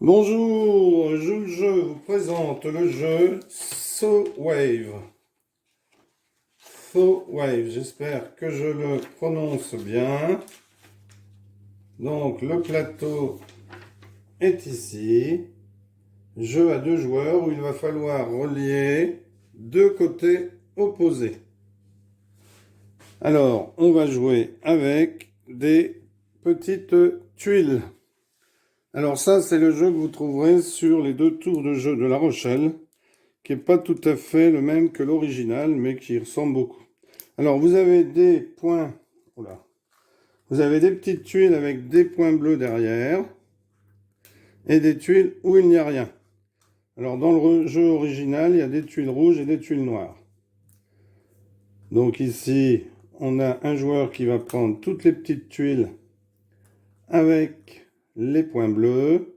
Bonjour, je vous présente le jeu Thowave. Thowave, j'espère que je le prononce bien. Donc le plateau est ici. Jeu à 2 joueurs où il va falloir relier deux côtés opposés. Alors, on va jouer avec des petites tuiles. Alors ça, c'est le jeu que vous trouverez sur les 2 tours de jeu de La Rochelle, qui n'est pas tout à fait le même que l'original, mais qui ressemble beaucoup. Alors, vous avez des points... Oula. Vous avez des petites tuiles avec des points bleus derrière, et des tuiles où il n'y a rien. Alors, dans le jeu original, il y a des tuiles rouges et des tuiles noires. Donc ici, on a un joueur qui va prendre toutes les petites tuiles avec les points bleus,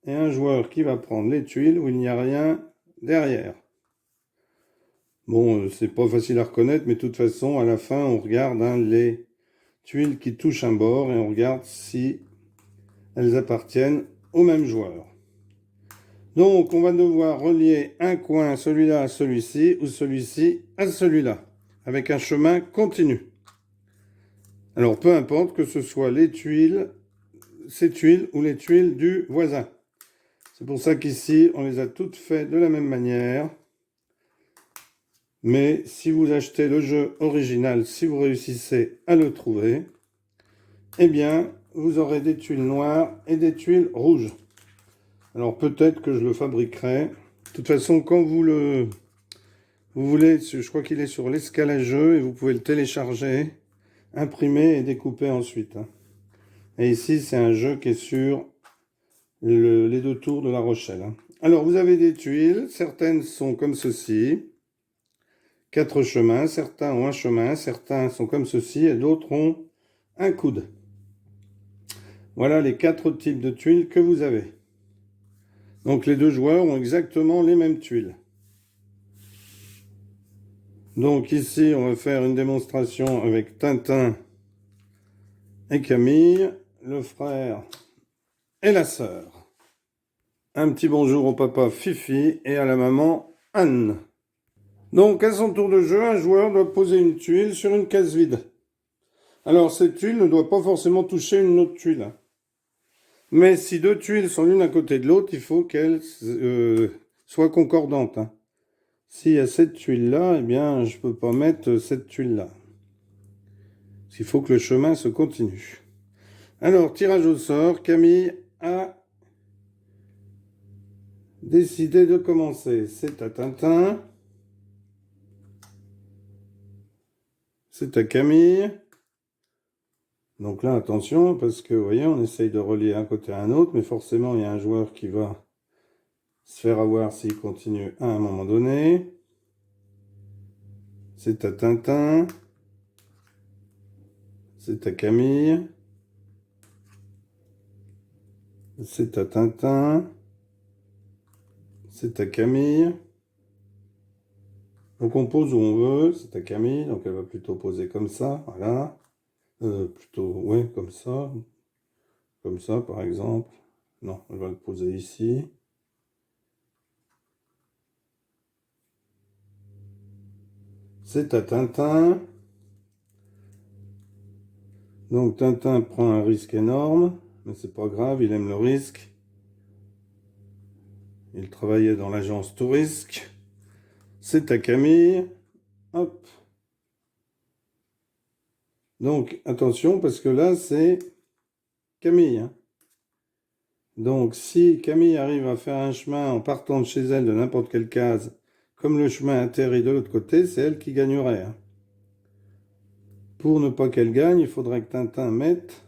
et un joueur qui va prendre les tuiles où il n'y a rien derrière. Bon, c'est pas facile à reconnaître, mais de toute façon, à la fin, on regarde les tuiles qui touchent un bord et on regarde si elles appartiennent au même joueur. Donc, on va devoir relier un coin, celui-là à celui-ci, ou celui-ci à celui-là, avec un chemin continu. Alors, peu importe que ce soit les tuiles, ces tuiles ou les tuiles du voisin. C'est pour ça qu'ici, on les a toutes faites de la même manière. Mais si vous achetez le jeu original, si vous réussissez à le trouver, eh bien, vous aurez des tuiles noires et des tuiles rouges. Alors peut-être que je le fabriquerai. De toute façon, quand vous voulez, je crois qu'il est sur l'escalageux et vous pouvez le télécharger, imprimer et découper ensuite. Et ici, c'est un jeu qui est sur les 2 tours de La Rochelle. Alors, vous avez des tuiles. Certaines sont comme ceci. 4 chemins, certains ont un chemin, certains sont comme ceci et d'autres ont un coude. Voilà les 4 types de tuiles que vous avez. Donc les 2 joueurs ont exactement les mêmes tuiles. Donc ici, on va faire une démonstration avec Tintin et Camille, le frère et la sœur. Un petit bonjour au papa Fifi et à la maman Anne. Donc à son tour de jeu, un joueur doit poser une tuile sur une case vide. Alors cette tuile ne doit pas forcément toucher une autre tuile. Mais si 2 tuiles sont l'une à côté de l'autre, il faut qu'elles soient concordantes. S'il y a cette tuile-là, eh bien, je ne peux pas mettre cette tuile-là. Il faut que le chemin se continue. Alors, tirage au sort, Camille a décidé de commencer. C'est à Tintin. C'est à Camille. Donc là, attention, parce que, vous voyez, on essaye de relier un côté à un autre, mais forcément, il y a un joueur qui va se faire avoir s'il continue à un moment donné. C'est à Tintin. C'est à Camille. C'est à Tintin. C'est à Camille. Donc on pose où on veut. C'est à Camille. Donc elle va plutôt poser comme ça. Voilà. Plutôt, ouais, comme ça. Comme ça, par exemple. Non, elle va le poser ici. C'est à Tintin. Donc Tintin prend un risque énorme. Mais c'est pas grave, il aime le risque. Il travaillait dans l'agence Tourisque. C'est à Camille. Hop. Donc, attention, parce que là, c'est Camille. Donc, si Camille arrive à faire un chemin en partant de chez elle de n'importe quelle case, comme le chemin atterrit de l'autre côté, c'est elle qui gagnerait. Pour ne pas qu'elle gagne, il faudrait que Tintin mette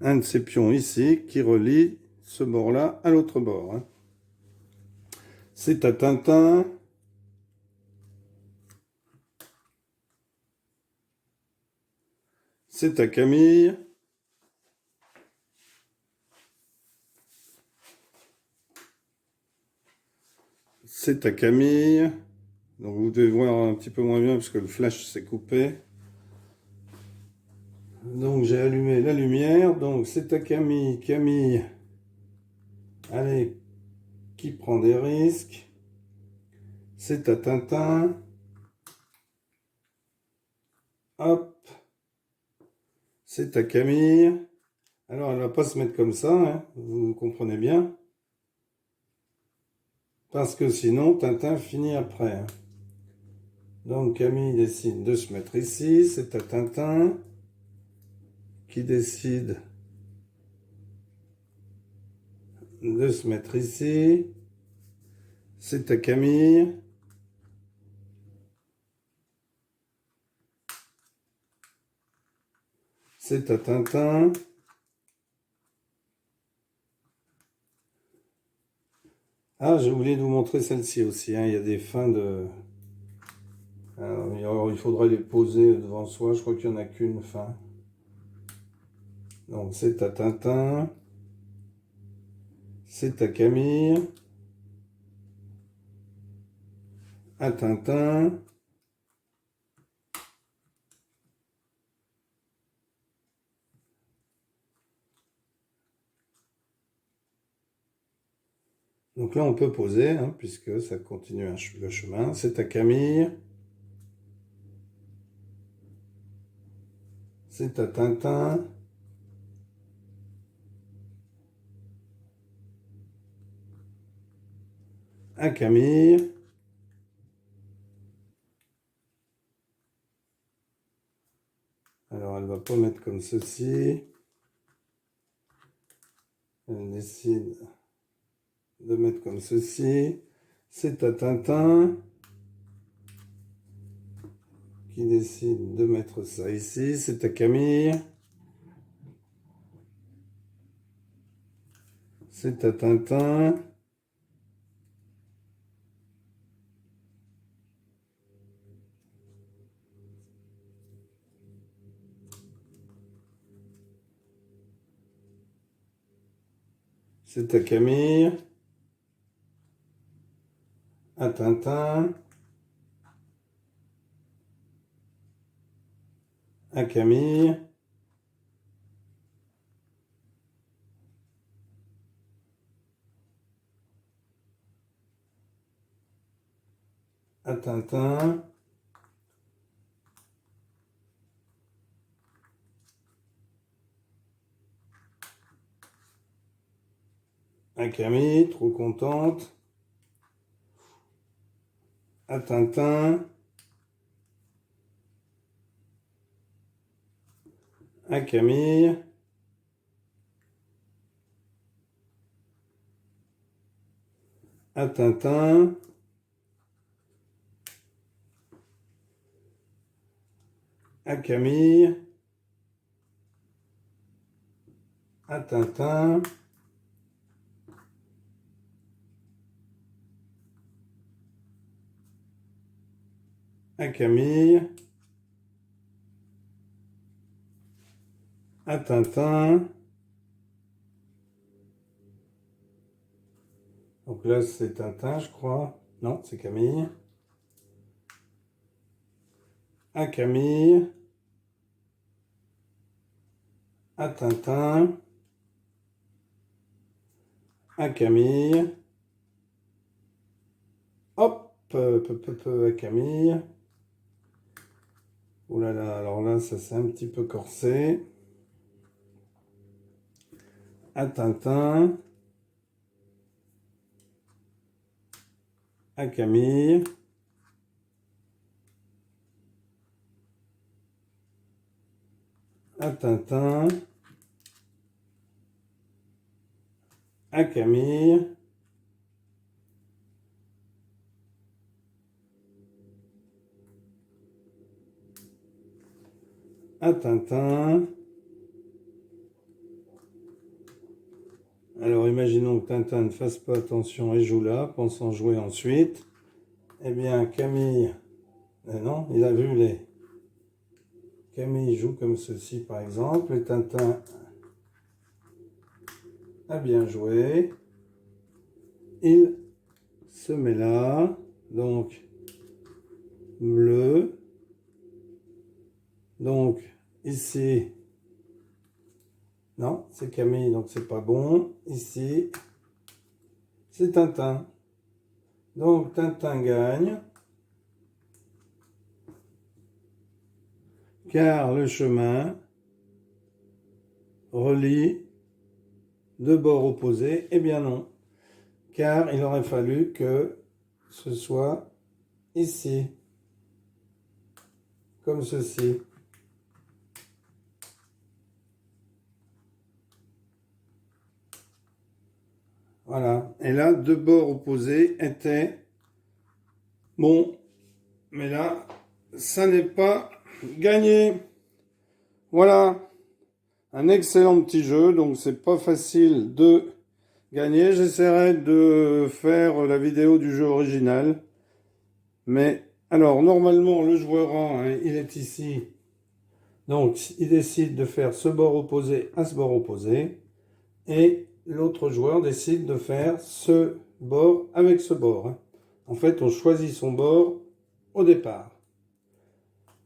un de ses pions ici qui relie ce bord-là à l'autre bord. C'est à Tintin. C'est à Camille. C'est à Camille. Donc vous devez voir un petit peu moins bien parce que le flash s'est coupé. Donc j'ai allumé la lumière. Donc c'est à Camille. Camille Allez, qui prend des risques? C'est à Tintin. Hop. C'est à Camille. Alors, elle va pas se mettre comme ça, hein, vous comprenez bien. Parce que sinon, Tintin finit après. Hein. Donc, Camille décide de se mettre ici. C'est à Tintin qui décide de se mettre ici. C'est à Camille. C'est à Tintin. Ah, j'ai oublié de vous montrer celle-ci aussi. Hein. Il y a des fins de... Alors, il faudra les poser devant soi. Je crois qu'il n'y en a qu'une fin. Donc, c'est à Tintin. C'est à Camille. À Tintin. Donc là, on peut poser, hein, puisque ça continue le chemin. C'est à Camille. C'est à Tintin. À Camille. Alors, elle va pas mettre comme ceci. Elle décide de mettre comme ceci. C'est à Tintin qui décide de mettre ça ici. C'est à Camille. C'est à Tintin. C'est à Camille. À Tintin. À Camille. À Tintin. À Camille, trop contente. À Tintin. À Camille. À Tintin. À Camille. À Tintin. À Camille. À Tintin. Donc là, c'est Tintin, je crois. Non, c'est Camille. À Camille. À Tintin. À Camille. Hop, à Camille. Oh là là, alors là, ça c'est un petit peu corsé. À Tintin. À Camille. À Tintin. À Camille. À Tintin. Alors imaginons que Tintin ne fasse pas attention et joue là, pensant jouer ensuite. Eh bien Camille, non, il a vu les... Camille joue comme ceci par exemple, et Tintin a bien joué. Il se met là, donc bleu. Donc ici, non, c'est Camille, donc c'est pas bon. Ici, c'est Tintin. Donc Tintin gagne, car le chemin relie deux bords opposés. Eh bien non, car il aurait fallu que ce soit ici, comme ceci. Voilà, et là, deux bords opposés étaient bon, mais là, ça n'est pas gagné. Voilà, un excellent petit jeu, donc c'est pas facile de gagner. J'essaierai de faire la vidéo du jeu original. Mais, alors, normalement, le joueur 1, hein, il est ici. Donc, il décide de faire ce bord opposé à ce bord opposé. Et l'autre joueur décide de faire ce bord avec ce bord. Hein. En fait, on choisit son bord au départ.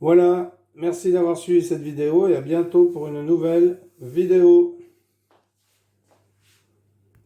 Voilà, merci d'avoir suivi cette vidéo et à bientôt pour une nouvelle vidéo.